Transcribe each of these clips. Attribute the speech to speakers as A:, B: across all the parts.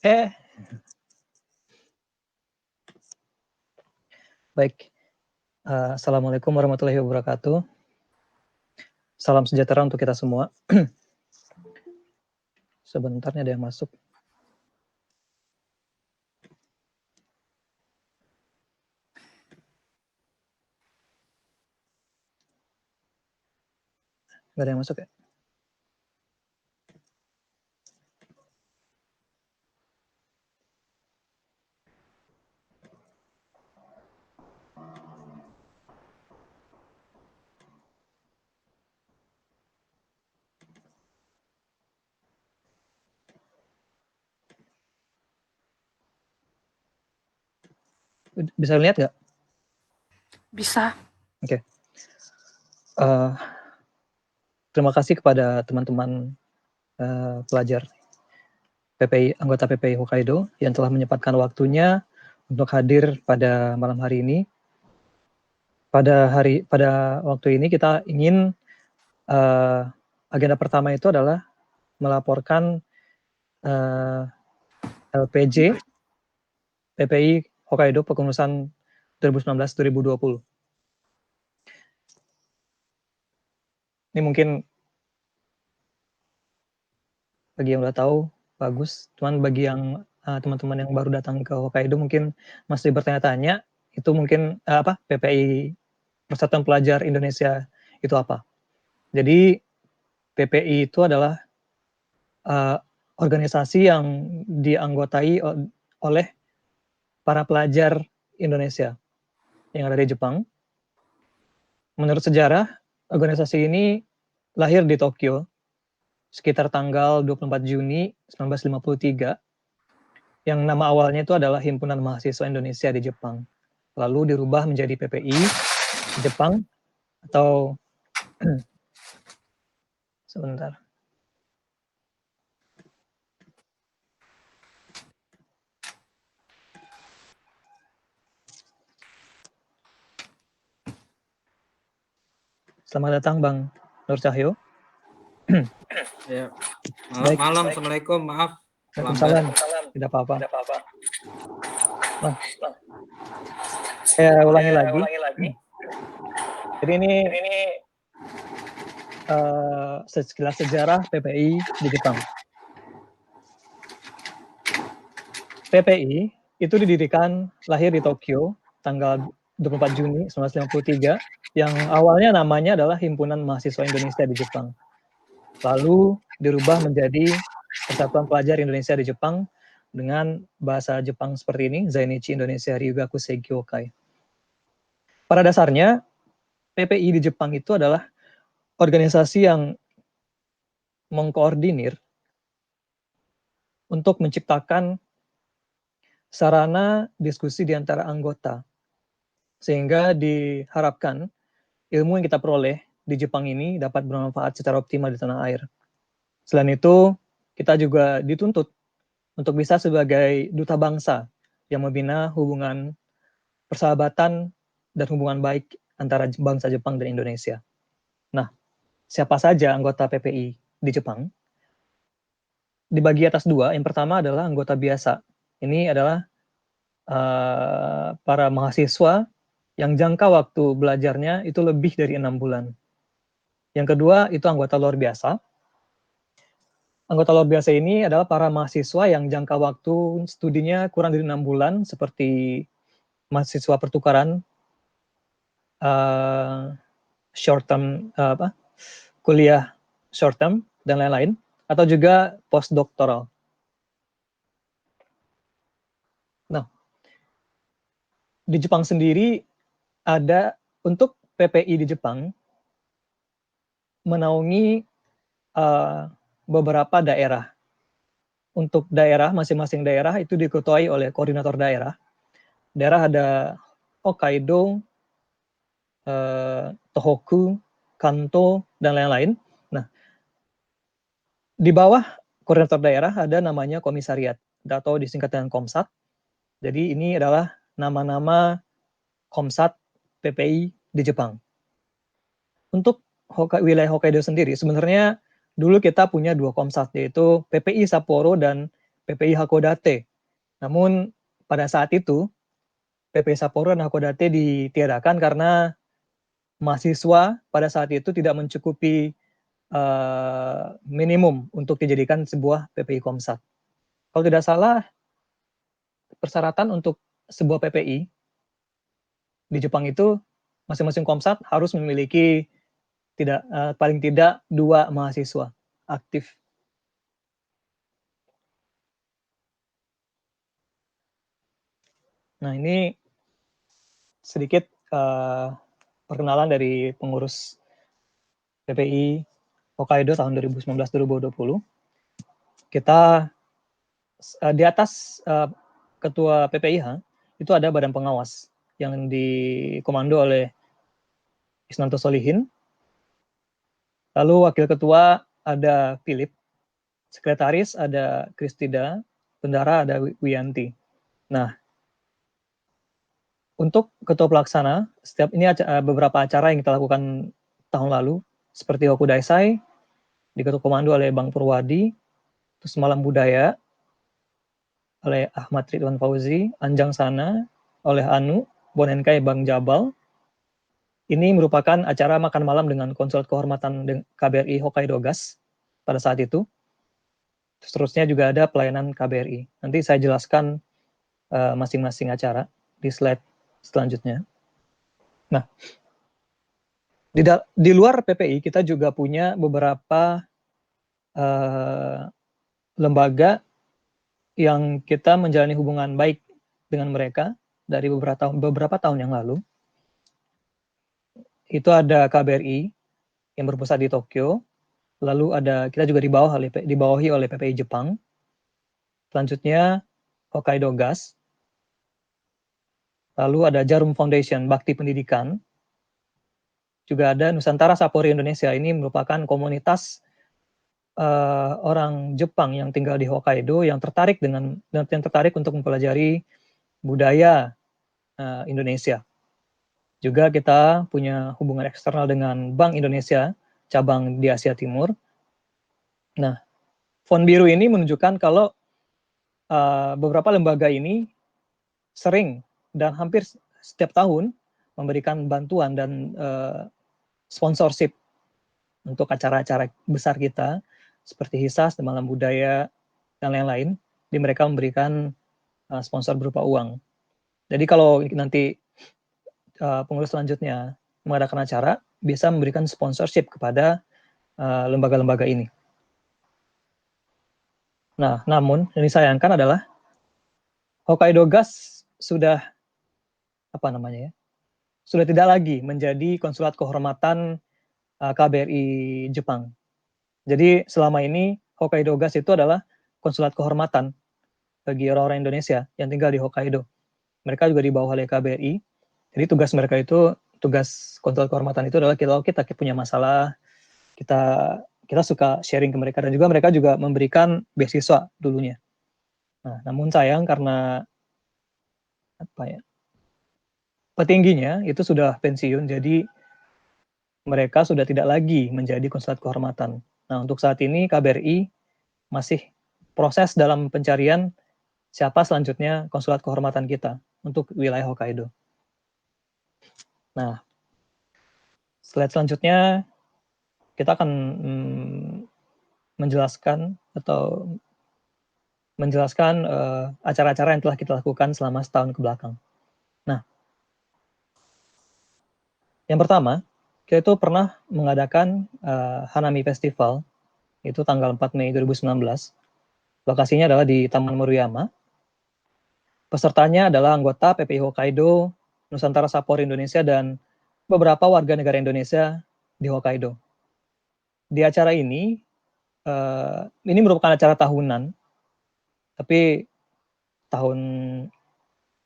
A: Baik, assalamualaikum warahmatullahi wabarakatuh. Salam sejahtera untuk kita semua. Sebentar nih ada yang masuk. Nggak ada yang masuk ya? Bisa lihat nggak?
B: Bisa.
A: Oke. Terima kasih kepada teman-teman pelajar PPI, anggota PPI Hokkaido yang telah menyempatkan waktunya untuk hadir pada malam hari ini. Pada waktu ini kita ingin agenda pertama itu adalah melaporkan LPJ PPI Hokkaido Kepengurusan 2019-2020. Ini mungkin bagi yang udah tahu bagus, cuman bagi yang teman-teman yang baru datang ke Hokkaido mungkin masih bertanya-tanya itu mungkin PPI Persatuan Pelajar Indonesia itu apa. Jadi PPI itu adalah organisasi yang dianggotai oleh para pelajar Indonesia yang ada di Jepang. Menurut sejarah, organisasi ini lahir di Tokyo sekitar tanggal 24 Juni 1953, yang nama awalnya itu adalah Himpunan Mahasiswa Indonesia di Jepang. Lalu dirubah menjadi PPI Jepang atau sebentar. Selamat datang Bang Nur Cahyo.
C: Ya. Malam, Assalamualaikum, maaf.
A: Waalaikumsalam. Tidak apa-apa. Nah, saya ulangi lagi. Jadi ini sekilas sejarah PPI di Jepang. PPI itu didirikan lahir di Tokyo tanggal 24 Juni 1953, yang awalnya namanya adalah Himpunan Mahasiswa Indonesia di Jepang. Lalu dirubah menjadi Persatuan Pelajar Indonesia di Jepang dengan bahasa Jepang seperti ini, Zainichi Indonesia Ryugaku Seikyokai. Pada dasarnya, PPI di Jepang itu adalah organisasi yang mengkoordinir untuk menciptakan sarana diskusi di antara anggota, sehingga diharapkan ilmu yang kita peroleh di Jepang ini dapat bermanfaat secara optimal di tanah air. Selain itu, kita juga dituntut untuk bisa sebagai duta bangsa yang membina hubungan persahabatan dan hubungan baik antara bangsa Jepang dan Indonesia. Nah, siapa saja anggota PPI di Jepang? Dibagi atas dua. Yang pertama adalah anggota biasa. Ini adalah para mahasiswa yang jangka waktu belajarnya itu lebih dari 6 bulan. Yang kedua itu anggota luar biasa. Anggota luar biasa ini adalah para mahasiswa yang jangka waktu studinya kurang dari 6 bulan, seperti mahasiswa pertukaran, short term, kuliah short term, dan lain-lain, atau juga postdoktoral. Nah, di Jepang sendiri ada, untuk PPI di Jepang menaungi beberapa daerah. Untuk daerah, masing-masing daerah itu diketuai oleh koordinator daerah. Daerah ada Hokkaido, Tohoku, Kanto, dan lain-lain. Nah, di bawah koordinator daerah ada namanya komisariat, atau disingkat dengan Komsat. Jadi ini adalah nama-nama Komsat PPI di Jepang. Untuk wilayah Hokkaido sendiri, sebenarnya dulu kita punya dua Komsat, yaitu PPI Sapporo dan PPI Hakodate. Namun pada saat itu PPI Sapporo dan Hakodate ditiadakan karena mahasiswa pada saat itu tidak mencukupi minimum untuk dijadikan sebuah PPI Komsat. Kalau tidak salah, persyaratan untuk sebuah PPI di Jepang itu masing-masing Komsat harus memiliki paling tidak 2 mahasiswa aktif. Nah, ini sedikit perkenalan dari pengurus PPI Hokkaido tahun 2019-2020. Kita di atas ketua PPIH itu ada badan pengawas yang dikomando oleh Isnanto Solihin. Lalu wakil ketua ada Philip, sekretaris ada Kristida, bendara ada Wiyanti. Nah, untuk ketua pelaksana, ini beberapa acara yang kita lakukan tahun lalu, seperti Hokudaisai, diketua komando oleh Bang Purwadi, terus Malam Budaya oleh Ahmad Ridwan Fauzi, Anjang Sana oleh Anu, Bonenkai Bang Jabal. Ini merupakan acara makan malam dengan konsulat kehormatan KBRI Hokkaido Gas pada saat itu. Seterusnya juga ada pelayanan KBRI. Nanti saya jelaskan masing-masing acara di slide selanjutnya. Nah, di luar PPI kita juga punya beberapa lembaga yang kita menjalani hubungan baik dengan mereka dari beberapa tahun yang lalu. Itu ada KBRI yang berpusat di Tokyo, lalu kita juga dibawahi oleh PPI Jepang. Selanjutnya Hokkaido Gas, lalu ada Jarum Foundation Bakti Pendidikan, juga ada Nusantara Sapporo Indonesia. Ini merupakan komunitas orang Jepang yang tinggal di Hokkaido yang tertarik untuk mempelajari budaya Indonesia. Juga kita punya hubungan eksternal dengan Bank Indonesia cabang di Asia Timur. Nah, font biru ini menunjukkan kalau beberapa lembaga ini sering dan hampir setiap tahun memberikan bantuan dan sponsorship untuk acara-acara besar kita seperti HISAS, Malam Budaya, dan lain-lain. Mereka memberikan sponsor berupa uang. Jadi kalau nanti pengurus selanjutnya mengadakan acara, bisa memberikan sponsorship kepada lembaga-lembaga ini. Nah, namun yang disayangkan adalah Hokkaido Gas sudah sudah tidak lagi menjadi konsulat kehormatan KBRI Jepang. Jadi selama ini Hokkaido Gas itu adalah konsulat kehormatan bagi orang-orang Indonesia yang tinggal di Hokkaido. Mereka juga di bawah oleh KBRI. Jadi tugas konsulat kehormatan itu adalah kita punya masalah, kita suka sharing ke mereka, dan juga mereka juga memberikan beasiswa dulunya. Nah, namun sayang karena petingginya itu sudah pensiun, jadi mereka sudah tidak lagi menjadi konsulat kehormatan. Nah, untuk saat ini KBRI masih proses dalam pencarian siapa selanjutnya konsulat kehormatan kita untuk wilayah Hokkaido. Nah, slide selanjutnya kita akan menjelaskan acara-acara yang telah kita lakukan selama setahun ke belakang. Nah, yang pertama, kita itu pernah mengadakan Hanami Festival, itu tanggal 4 Mei 2019. Lokasinya adalah di Taman Maruyama. Pesertanya adalah anggota PPI Hokkaido, Nusantara Sapporo Indonesia, dan beberapa warga negara Indonesia di Hokkaido. Di acara ini merupakan acara tahunan, tapi tahun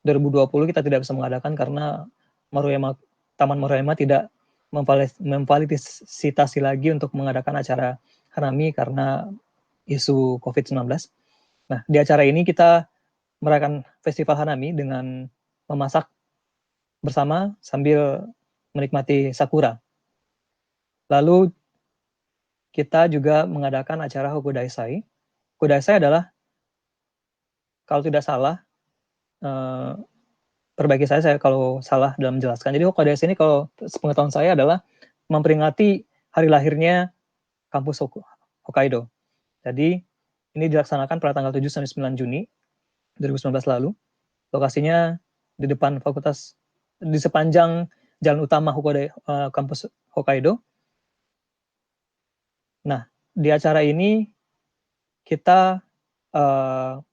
A: 2020 kita tidak bisa mengadakan karena Taman Maruyama tidak memfasilitasi lagi untuk mengadakan acara Hanami karena isu COVID-19. Nah, di acara ini kita merayakan Festival Hanami dengan memasak bersama sambil menikmati sakura. Lalu kita juga mengadakan acara Hokudaisai. Hokudaisai adalah kalau tidak salah, perbaiki saya kalau salah dalam menjelaskan. Jadi Hokkaido ini kalau sepengetahuan saya adalah memperingati hari lahirnya kampus Hokkaido. Jadi ini dilaksanakan pada tanggal 7 sampai 9 Juni 2019 lalu. Lokasinya di depan fakultas, di sepanjang jalan utama kampus Hokkaido. Nah, di acara ini kita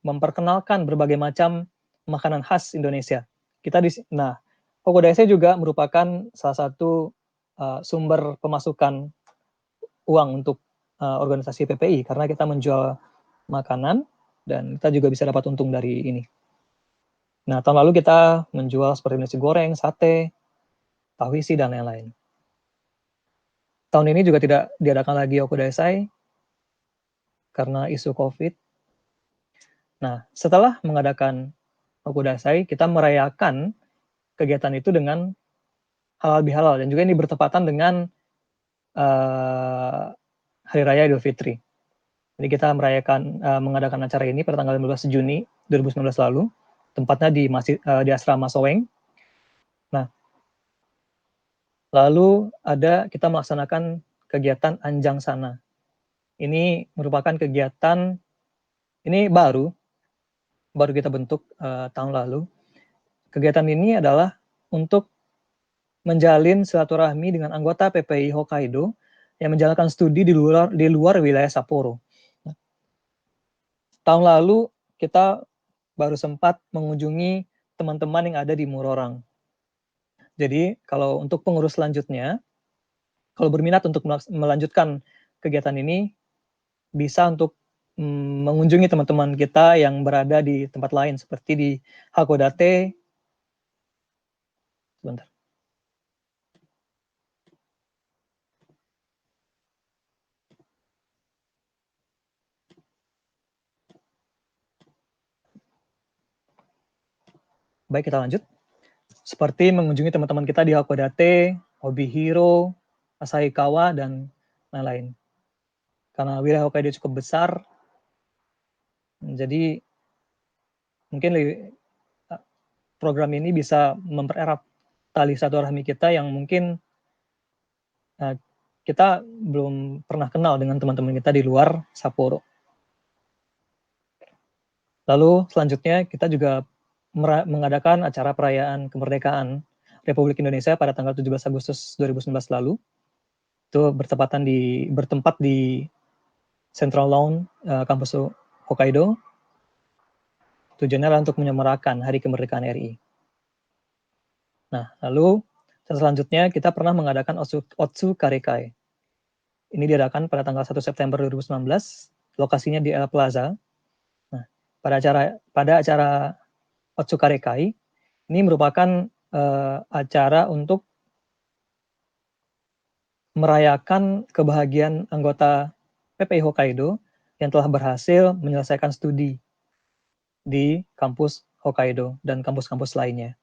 A: memperkenalkan berbagai macam makanan khas Indonesia. Hokkaido juga merupakan salah satu sumber pemasukan uang untuk organisasi PPI karena kita menjual makanan dan kita juga bisa dapat untung dari ini. Nah, tahun lalu kita menjual seperti nasi goreng, sate, tahu isi, dan lain-lain. Tahun ini juga tidak diadakan lagi Hokkaido karena isu COVID. Nah, setelah mengadakan Hokkaido, kita merayakan kegiatan itu dengan halal bihalal, dan juga ini bertepatan dengan Hari Raya Idul Fitri. Jadi kita mengadakan acara ini pada tanggal 15 Juni 2019 lalu, tempatnya di Asrama Soweng. Nah, lalu kita melaksanakan kegiatan Anjang Sana. Ini merupakan kegiatan, ini baru kita bentuk tahun lalu. Kegiatan ini adalah untuk menjalin silaturahmi dengan anggota PPI Hokkaido yang menjalankan studi di luar wilayah Sapporo. Tahun lalu kita baru sempat mengunjungi teman-teman yang ada di Murorang. Jadi kalau untuk pengurus selanjutnya, kalau berminat untuk melanjutkan kegiatan ini, bisa untuk mengunjungi teman-teman kita yang berada di tempat lain seperti di Hakodate. Sebentar. Baik, kita lanjut. Seperti mengunjungi teman-teman kita di Hakodate, Obihiro, Asahikawa, dan lain-lain. Karena wilayah Hokkaido cukup besar, jadi mungkin program ini bisa mempererat tali silaturahmi kita yang mungkin kita belum pernah kenal dengan teman-teman kita di luar Sapporo. Lalu selanjutnya kita juga mengadakan acara perayaan kemerdekaan Republik Indonesia pada tanggal 17 Agustus 2019 lalu. Itu bertempat di Central Lawn kampus Hokkaido. Tujuannya adalah untuk menyemarakan Hari Kemerdekaan RI. Nah, lalu selanjutnya kita pernah mengadakan Otsu Karekai. Ini diadakan pada tanggal 1 September 2019, lokasinya di El Plaza. Nah, pada acara Otsu Karekai, ini merupakan acara untuk merayakan kebahagiaan anggota PPI Hokkaido yang telah berhasil menyelesaikan studi di kampus Hokkaido dan kampus-kampus lainnya.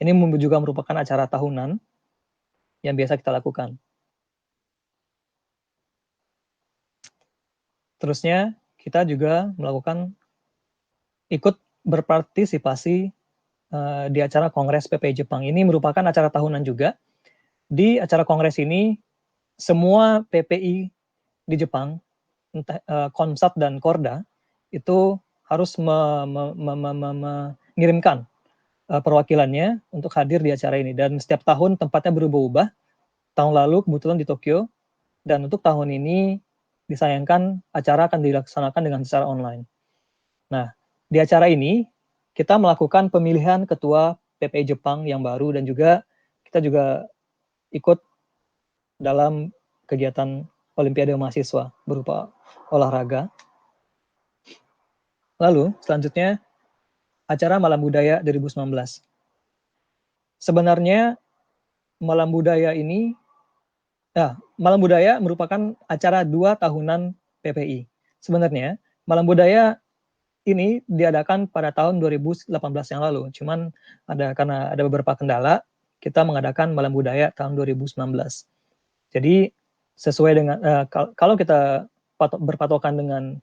A: Ini juga merupakan acara tahunan yang biasa kita lakukan. Terusnya, kita juga ikut berpartisipasi di acara Kongres PPI Jepang. Ini merupakan acara tahunan juga. Di acara kongres ini, semua PPI di Jepang, Konsat dan Korda, itu harus mengirimkan perwakilannya untuk hadir di acara ini. Dan setiap tahun tempatnya berubah-ubah. Tahun lalu kebetulan di Tokyo, dan untuk tahun ini disayangkan acara akan dilaksanakan dengan secara online. Nah, di acara ini kita melakukan pemilihan ketua PPI Jepang yang baru, dan juga kita juga ikut dalam kegiatan Olimpiade Mahasiswa berupa olahraga. Lalu selanjutnya acara Malam Budaya 2019. Sebenarnya Malam Budaya merupakan acara 2 tahunan PPI. Sebenarnya Malam Budaya ini diadakan pada tahun 2018 yang lalu. Cuman karena ada beberapa kendala, kita mengadakan Malam Budaya tahun 2019. Jadi sesuai dengan kalau kita berpatokan dengan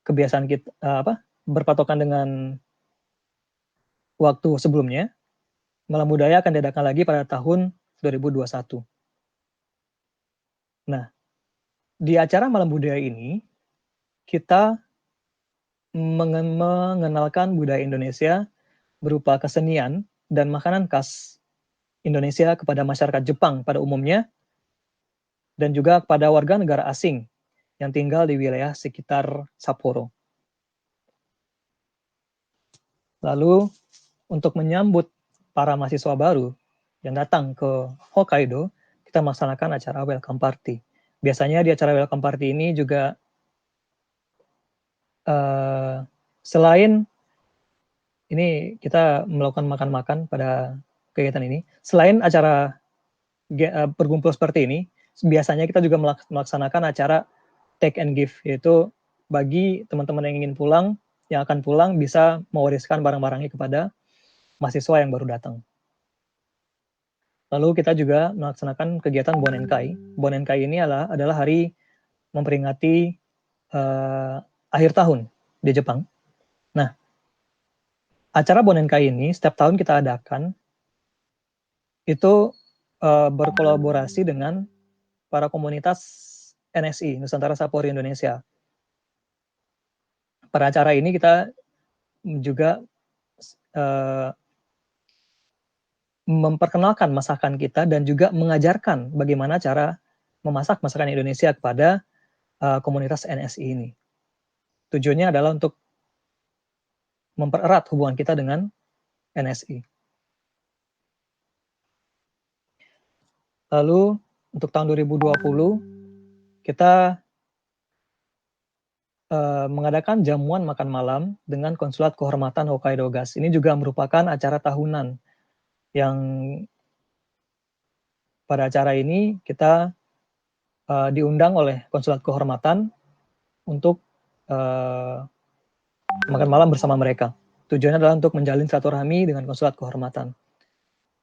A: kebiasaan kita, berpatokan dengan waktu sebelumnya, Malam Budaya akan diadakan lagi pada tahun 2021. Nah, di acara Malam Budaya ini, kita mengenalkan budaya Indonesia berupa kesenian dan makanan khas Indonesia kepada masyarakat Jepang pada umumnya, dan juga kepada warga negara asing yang tinggal di wilayah sekitar Sapporo. Lalu, untuk menyambut para mahasiswa baru yang datang ke Hokkaido, kita melaksanakan acara welcome party. Biasanya di acara welcome party ini juga selain ini kita melakukan makan-makan pada kegiatan ini, selain acara berkumpul seperti ini, biasanya kita juga melaksanakan acara take and give, yaitu bagi teman-teman yang ingin pulang, yang akan pulang bisa mewariskan barang-barangnya kepada mahasiswa yang baru datang. Lalu kita juga melaksanakan kegiatan Bonenkai. Bonenkai ini adalah hari memperingati akhir tahun di Jepang. Nah, acara Bonenkai ini setiap tahun kita adakan itu berkolaborasi dengan para komunitas NSI, Nusantara Sapporo Indonesia. Pada acara ini kita juga memperkenalkan masakan kita dan juga mengajarkan bagaimana cara memasak masakan Indonesia kepada komunitas NSI ini. Tujuannya adalah untuk mempererat hubungan kita dengan NSI. Lalu untuk tahun 2020 kita mengadakan jamuan makan malam dengan Konsulat Kehormatan Hokkaido Gas. Ini juga merupakan acara tahunan yang pada acara ini kita diundang oleh Konsulat Kehormatan untuk makan malam bersama mereka. Tujuannya adalah untuk menjalin silaturahmi dengan Konsulat Kehormatan.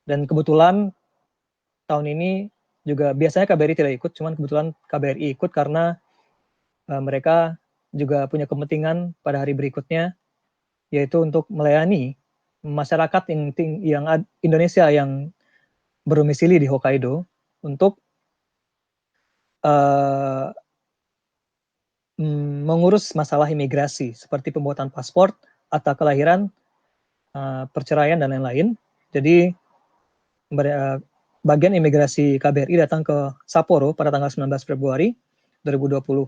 A: Dan kebetulan tahun ini juga biasanya KBRI tidak ikut, cuman kebetulan KBRI ikut karena mereka juga punya kepentingan pada hari berikutnya, yaitu untuk melayani masyarakat yang Indonesia yang berdomisili di Hokkaido untuk mengurus masalah imigrasi seperti pembuatan paspor, akta kelahiran, perceraian dan lain-lain. Jadi bagian imigrasi KBRI datang ke Sapporo pada tanggal 19 Februari 2020.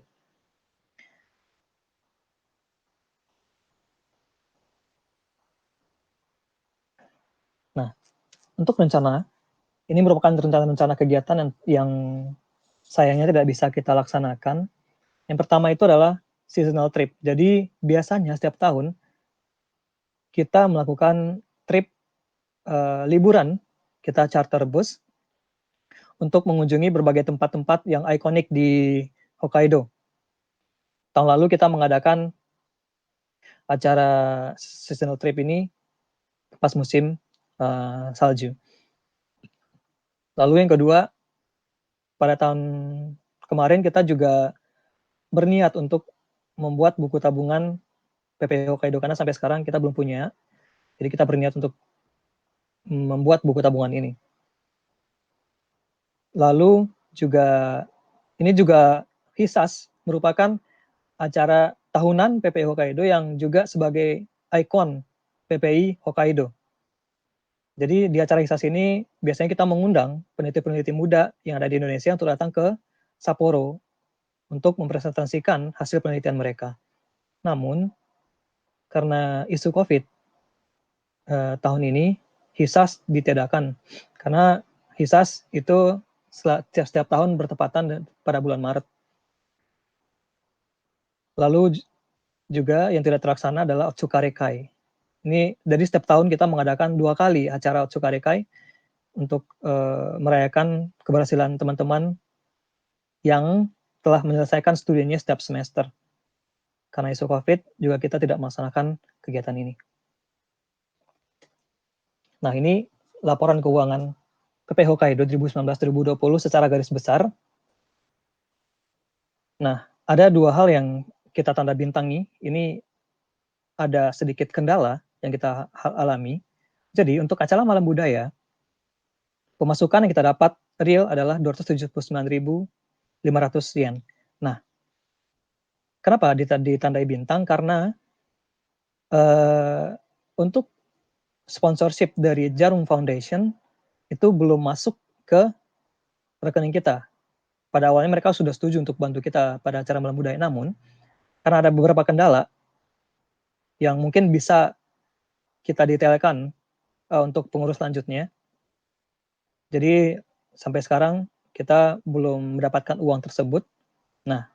A: Nah, untuk rencana, ini merupakan rencana-rencana kegiatan yang sayangnya tidak bisa kita laksanakan. Yang pertama itu adalah seasonal trip. Jadi biasanya setiap tahun kita melakukan trip liburan, kita charter bus untuk mengunjungi berbagai tempat-tempat yang ikonik di Hokkaido. Tahun lalu kita mengadakan acara seasonal trip ini pas musim salju. Lalu yang kedua, pada tahun kemarin kita juga berniat untuk membuat buku tabungan PPH Hokkaido karena sampai sekarang kita belum punya. Jadi kita berniat untuk membuat buku tabungan ini. Lalu juga ini juga HISAS merupakan acara tahunan PPI Hokkaido yang juga sebagai ikon PPI Hokkaido. Jadi di acara HISAS ini biasanya kita mengundang peneliti-peneliti muda yang ada di Indonesia untuk datang ke Sapporo untuk mempresentasikan hasil penelitian mereka. Namun karena isu COVID tahun ini HISAS ditiadakan karena HISAS itu setiap tahun bertepatan pada bulan Maret. Lalu juga yang tidak terlaksana adalah Otsukarekai. Ini dari setiap tahun kita mengadakan 2 kali acara Otsukarekai untuk merayakan keberhasilan teman-teman yang telah menyelesaikan studinya setiap semester. Karena isu COVID juga kita tidak melaksanakan kegiatan ini. Nah, ini laporan keuangan PP Hokkaido 2019-2020 secara garis besar. Nah, ada 2 hal yang kita tanda bintangi. Ini ada sedikit kendala yang kita alami. Jadi untuk acara Malam Budaya, pemasukan yang kita dapat real adalah 279.500 yen. Nah, kenapa ditandai bintang? Karena untuk sponsorship dari Jarum Foundation itu belum masuk ke rekening kita. Pada awalnya mereka sudah setuju untuk bantu kita pada acara Malam Budaya, namun karena ada beberapa kendala yang mungkin bisa kita detailkan untuk pengurus selanjutnya. Jadi sampai sekarang kita belum mendapatkan uang tersebut. Nah,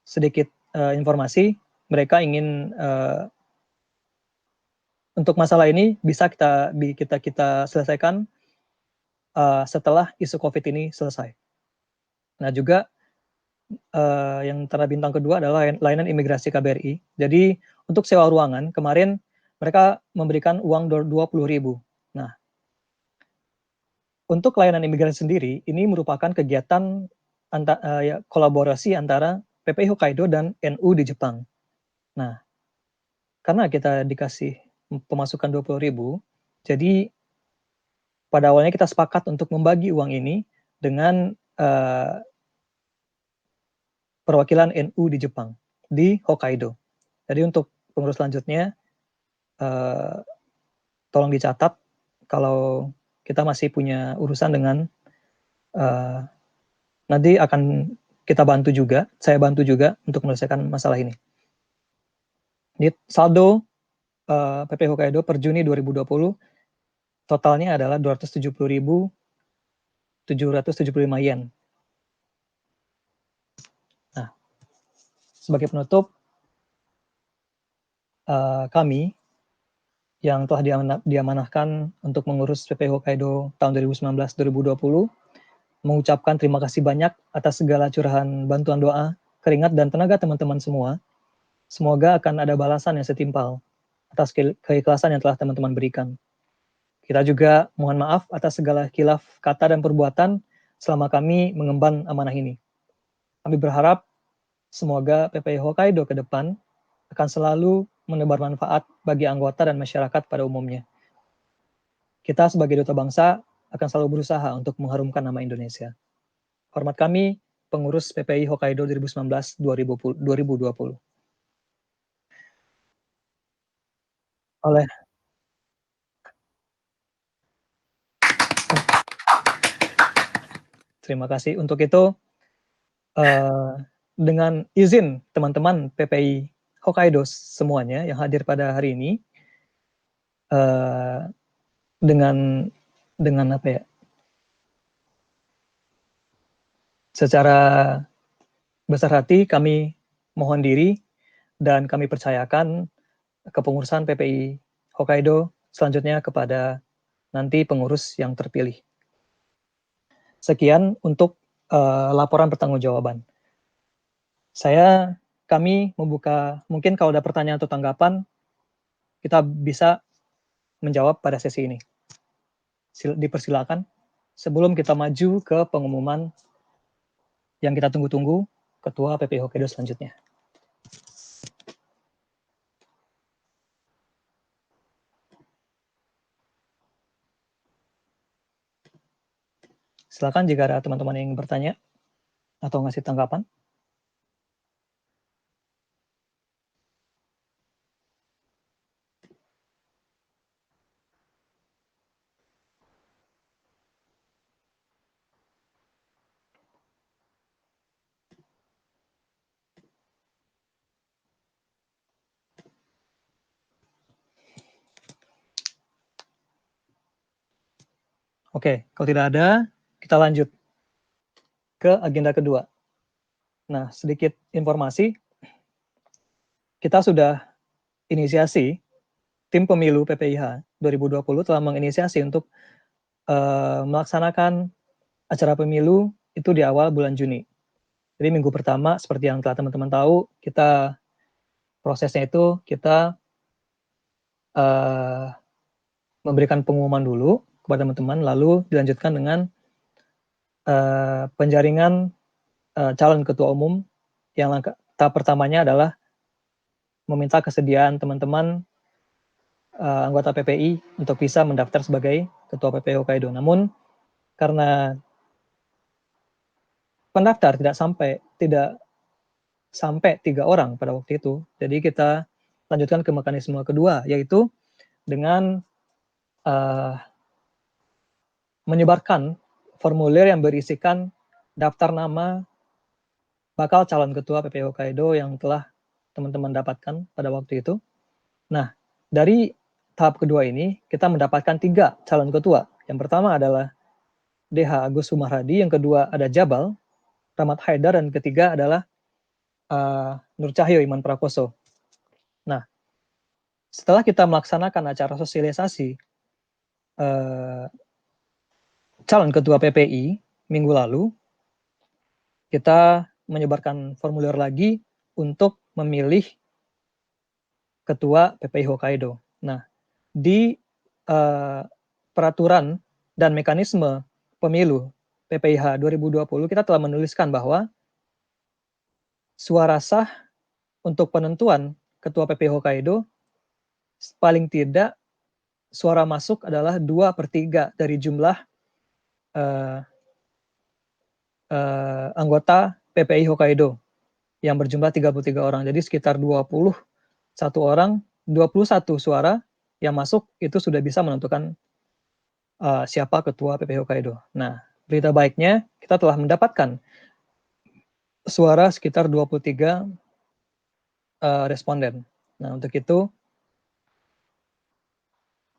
A: sedikit informasi, mereka ingin untuk masalah ini bisa kita selesaikan setelah isu COVID ini selesai. Nah, juga yang tanda bintang kedua adalah layanan imigrasi KBRI. Jadi untuk sewa ruangan kemarin mereka memberikan uang 20.000. Nah, untuk layanan imigrasi sendiri ini merupakan kegiatan kolaborasi antara PPI Hokkaido dan NU di Jepang. Nah, karena kita dikasih pemasukan 20.000, jadi pada awalnya kita sepakat untuk membagi uang ini dengan perwakilan NU di Jepang, di Hokkaido. Jadi untuk pengurus selanjutnya, tolong dicatat kalau kita masih punya urusan dengan, nanti akan kita bantu juga, saya bantu juga untuk menyelesaikan masalah ini. Jadi saldo PP Hokkaido per Juni 2020 totalnya adalah 270.775 yen. Nah, sebagai penutup, kami yang telah diamanahkan untuk mengurus PP Hokkaido tahun 2019-2020 mengucapkan terima kasih banyak atas segala curahan bantuan doa, keringat, dan tenaga teman-teman semua. Semoga akan ada balasan yang setimpal atas keikhlasan yang telah teman-teman berikan. Kita juga mohon maaf atas segala khilaf kata dan perbuatan selama kami mengemban amanah ini. Kami berharap semoga PPI Hokkaido ke depan akan selalu menebar manfaat bagi anggota dan masyarakat pada umumnya. Kita sebagai duta bangsa akan selalu berusaha untuk mengharumkan nama Indonesia. Hormat kami, pengurus PPI Hokkaido 2019-2020. Terima kasih. Untuk itu, dengan izin teman-teman PPI Hokkaido semuanya yang hadir pada hari ini, dengan apa ya? Secara besar hati kami mohon diri dan kami percayakan kepengurusan PPI Hokkaido selanjutnya kepada nanti pengurus yang terpilih. Sekian untuk laporan pertanggungjawaban. Kami membuka, mungkin kalau ada pertanyaan atau tanggapan, kita bisa menjawab pada sesi ini. Dipersilakan sebelum kita maju ke pengumuman yang kita tunggu-tunggu, Ketua PPI Hokkaido selanjutnya. Silakan jika ada teman-teman yang bertanya atau ngasih tanggapan. Oke, kalau tidak ada, kita lanjut ke agenda kedua. Nah, sedikit informasi, kita sudah inisiasi, tim pemilu PPIH 2020 telah menginisiasi untuk melaksanakan acara pemilu itu di awal bulan Juni. Jadi minggu pertama, seperti yang telah teman-teman tahu, kita prosesnya itu kita memberikan pengumuman dulu kepada teman-teman, lalu dilanjutkan dengan penjaringan calon ketua umum, yang tahap pertamanya adalah meminta kesediaan teman-teman anggota PPI untuk bisa mendaftar sebagai Ketua PPI Hokkaido. Namun karena pendaftar tidak sampai 3 orang pada waktu itu, jadi kita lanjutkan ke mekanisme kedua, yaitu dengan menyebarkan formulir yang berisikan daftar nama bakal calon ketua PPI Hokkaido yang telah teman-teman dapatkan pada waktu itu. Nah, dari tahap kedua ini kita mendapatkan 3 calon ketua. Yang pertama adalah DH Agus Sumarhadi, yang kedua ada Jabal Rahmat Haidar, dan ketiga adalah Nur Cahyo Iman Prakoso. Nah, setelah kita melaksanakan acara sosialisasi calon ketua PPI minggu lalu, kita menyebarkan formulir lagi untuk memilih ketua PPI Hokkaido. Nah, di peraturan dan mekanisme pemilu PPIH 2020 kita telah menuliskan bahwa suara sah untuk penentuan ketua PPI Hokkaido paling tidak suara masuk adalah 2/3 dari jumlah anggota PPI Hokkaido yang berjumlah 33 orang. Jadi sekitar 21 suara yang masuk itu sudah bisa menentukan siapa ketua PPI Hokkaido. Nah, berita baiknya kita telah mendapatkan suara sekitar 23 responden. Nah, untuk itu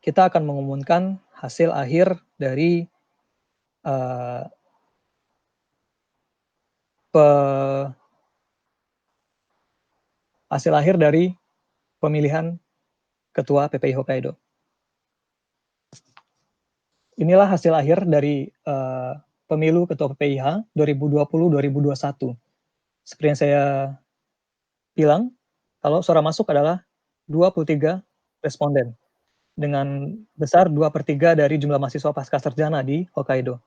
A: kita akan mengumumkan hasil akhir dari pemilihan ketua PPI Hokkaido. Inilah hasil akhir dari pemilu ketua PPIH 2020-2021. Seperti yang saya bilang, kalau suara masuk adalah 23 responden dengan besar 2/3 dari jumlah mahasiswa pasca sarjana di Hokkaido.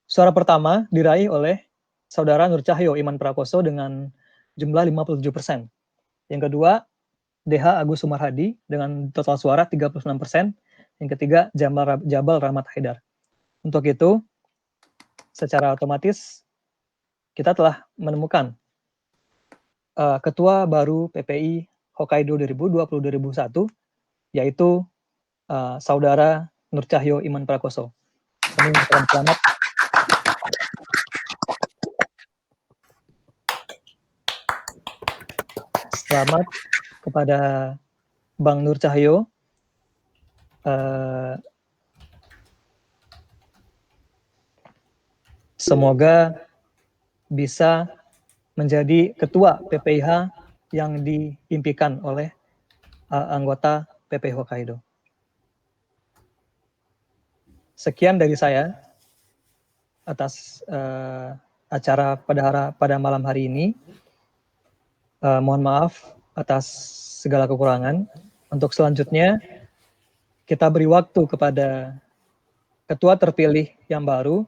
A: Suara pertama diraih oleh saudara Nur Cahyo Iman Prakoso dengan jumlah 57%. Yang kedua, DH Agus Sumarhadi dengan total suara 36%. Yang ketiga, Jabal Rahmat Haidar. Untuk itu, secara otomatis kita telah menemukan ketua baru PPI Hokkaido 2020-2021, yaitu saudara Nur Cahyo Iman Prakoso. Kami mengucapkan selamat. Selamat kepada Bang Nur Cahyo. Semoga bisa menjadi ketua PPIH yang diimpikan oleh anggota PPI Hokkaido. Sekian dari saya atas acara pada malam hari ini. Mohon maaf atas segala kekurangan. Untuk selanjutnya, kita beri waktu kepada ketua terpilih yang baru,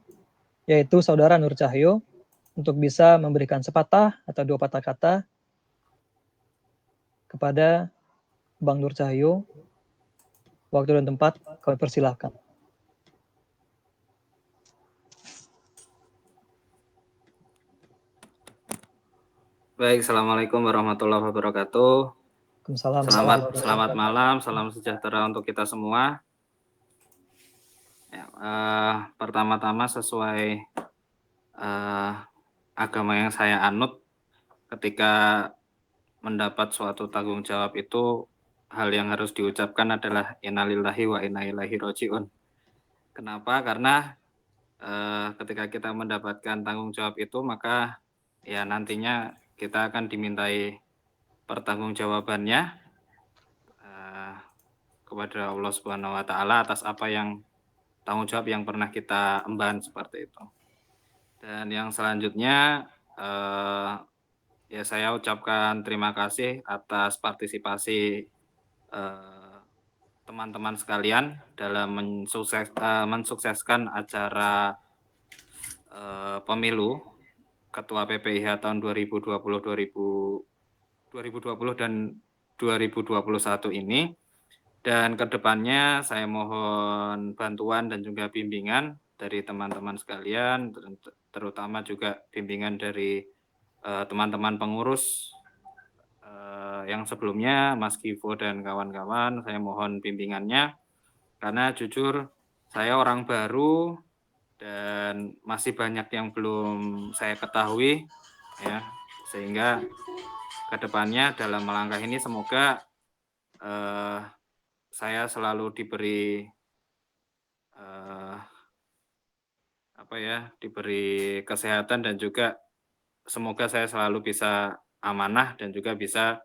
A: yaitu saudara Nur Cahyo, untuk bisa memberikan sepatah atau 2 patah kata kepada Bang Nur Cahyo. Waktu dan tempat kami persilahkan.
C: Baik, Assalamualaikum warahmatullahi wabarakatuh. Selamat malam, salam sejahtera untuk kita semua. Ya, pertama-tama sesuai agama yang saya anut, ketika mendapat suatu tanggung jawab itu hal yang harus diucapkan adalah innalillahi wa inna ilaihi raji'un. Kenapa? Karena ketika kita mendapatkan tanggung jawab itu, maka ya nantinya kita akan dimintai pertanggungjawabannya kepada Allah Subhanahu wa taala atas apa yang tanggung jawab yang pernah kita emban, seperti itu. Dan yang selanjutnya ya saya ucapkan terima kasih atas partisipasi teman-teman sekalian dalam mensukseskan acara pemilu Ketua PPIH tahun 2020-2021 2020 dan 2021 ini. Dan kedepannya saya mohon bantuan dan juga bimbingan dari teman-teman sekalian, terutama juga bimbingan dari teman-teman pengurus yang sebelumnya, Mas Givo dan kawan-kawan. Saya mohon bimbingannya, karena jujur saya orang baru dan masih banyak yang belum saya ketahui, ya, sehingga kedepannya dalam melangkah ini semoga saya selalu diberi diberi kesehatan dan juga semoga saya selalu bisa amanah dan juga bisa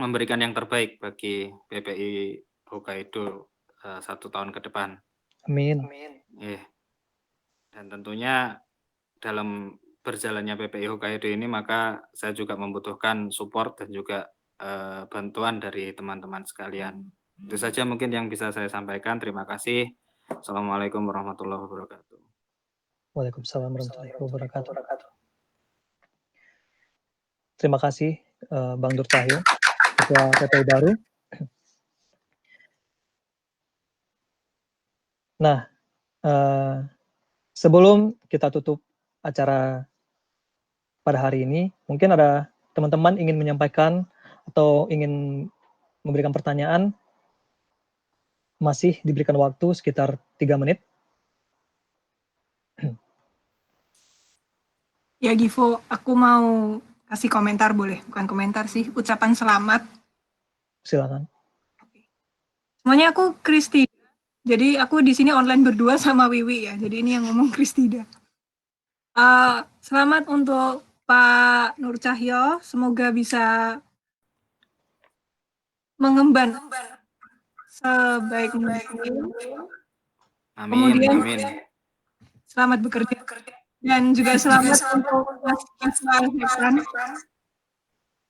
C: memberikan yang terbaik bagi PPI Hokkaido 1 tahun ke depan.
A: Amin.
C: Dan tentunya dalam berjalannya PPI Hokkaido ini maka saya juga membutuhkan support dan juga bantuan dari teman-teman sekalian. Itu saja mungkin yang bisa saya sampaikan. Terima kasih. Assalamualaikum warahmatullahi wabarakatuh.
A: Waalaikumsalam warahmatullahi wabarakatuh. Terima kasih Bang Nur Cahyo, Ketua PPI baru. Nah, sebelum kita tutup acara pada hari ini, mungkin ada teman-teman ingin menyampaikan atau ingin memberikan pertanyaan, masih diberikan waktu sekitar 3 menit.
B: Ya Givo, aku mau kasih komentar boleh? Bukan komentar sih, ucapan selamat.
A: Silakan.
B: Semuanya aku Kristida. Jadi aku di sini online berdua sama Wiwi ya. Jadi ini yang ngomong Kristida. Selamat untuk Pak Nur Cahyo. Semoga bisa mengemban sebaik mungkin. Kemudian selamat bekerja. Dan juga selamat untuk Mas Ismail Hekran.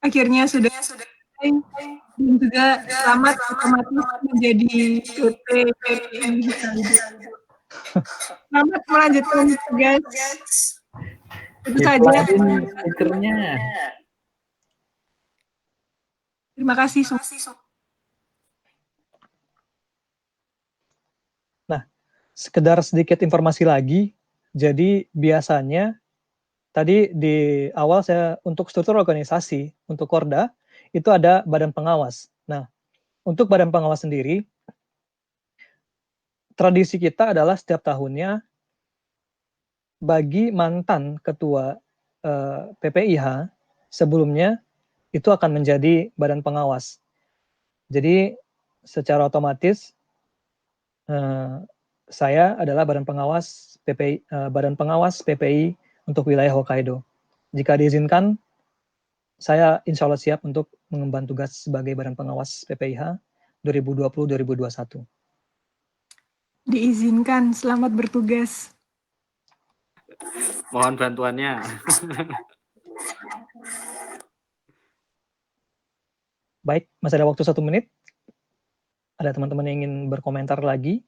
B: Akhirnya sudah dan juga selamat otomatis menjadi PPI Hokkaido. Selamat melanjutkan tugas. Itu saja.
D: Speakernya.
B: Terima kasih.
A: Nah, sekedar sedikit informasi lagi. Jadi biasanya tadi di awal saya untuk struktur organisasi untuk Korda itu ada badan pengawas. Nah, untuk badan pengawas sendiri, tradisi kita adalah setiap tahunnya bagi mantan ketua PPIH sebelumnya itu akan menjadi badan pengawas. Jadi secara otomatis saya adalah badan pengawas PPI untuk wilayah Hokkaido. Jika diizinkan, saya insya Allah siap untuk mengemban tugas sebagai badan pengawas PPIH 2020-2021.
B: Diizinkan, selamat bertugas.
C: Mohon bantuannya.
A: Baik, masih ada waktu 1 menit. Ada teman-teman yang ingin berkomentar lagi?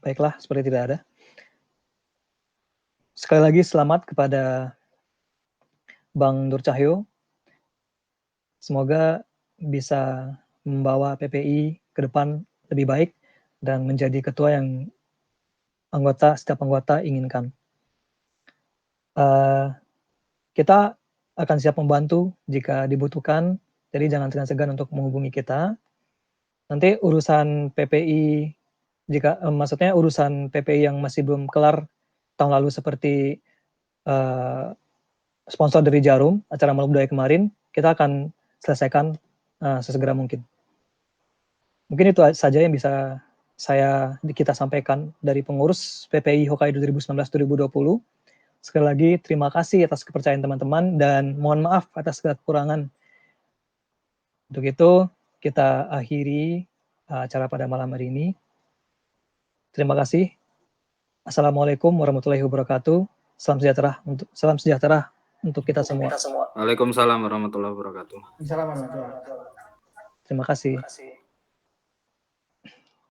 A: Baiklah, seperti tidak ada. Sekali lagi selamat kepada Bang Nur Cahyo. Semoga bisa membawa PPI ke depan lebih baik dan menjadi ketua yang setiap anggota inginkan. Kita akan siap membantu jika dibutuhkan, jadi jangan segan-segan untuk menghubungi kita. Nanti urusan PPI, maksudnya urusan PPI yang masih belum kelar tahun lalu seperti sponsor dari Jarum, acara Malam Budaya kemarin, kita akan selesaikan sesegera mungkin. Mungkin itu saja yang bisa kita sampaikan dari pengurus PPI Hokkaido 2019-2020. Sekali lagi terima kasih atas kepercayaan teman-teman dan mohon maaf atas kekurangan. Untuk itu kita akhiri acara pada malam hari ini. Terima kasih. Assalamualaikum warahmatullahi wabarakatuh. Salam sejahtera untuk kita semua.
C: Waalaikumsalam warahmatullahi wabarakatuh.
D: Assalamualaikum warahmatullahi wabarakatuh.
A: Terima kasih.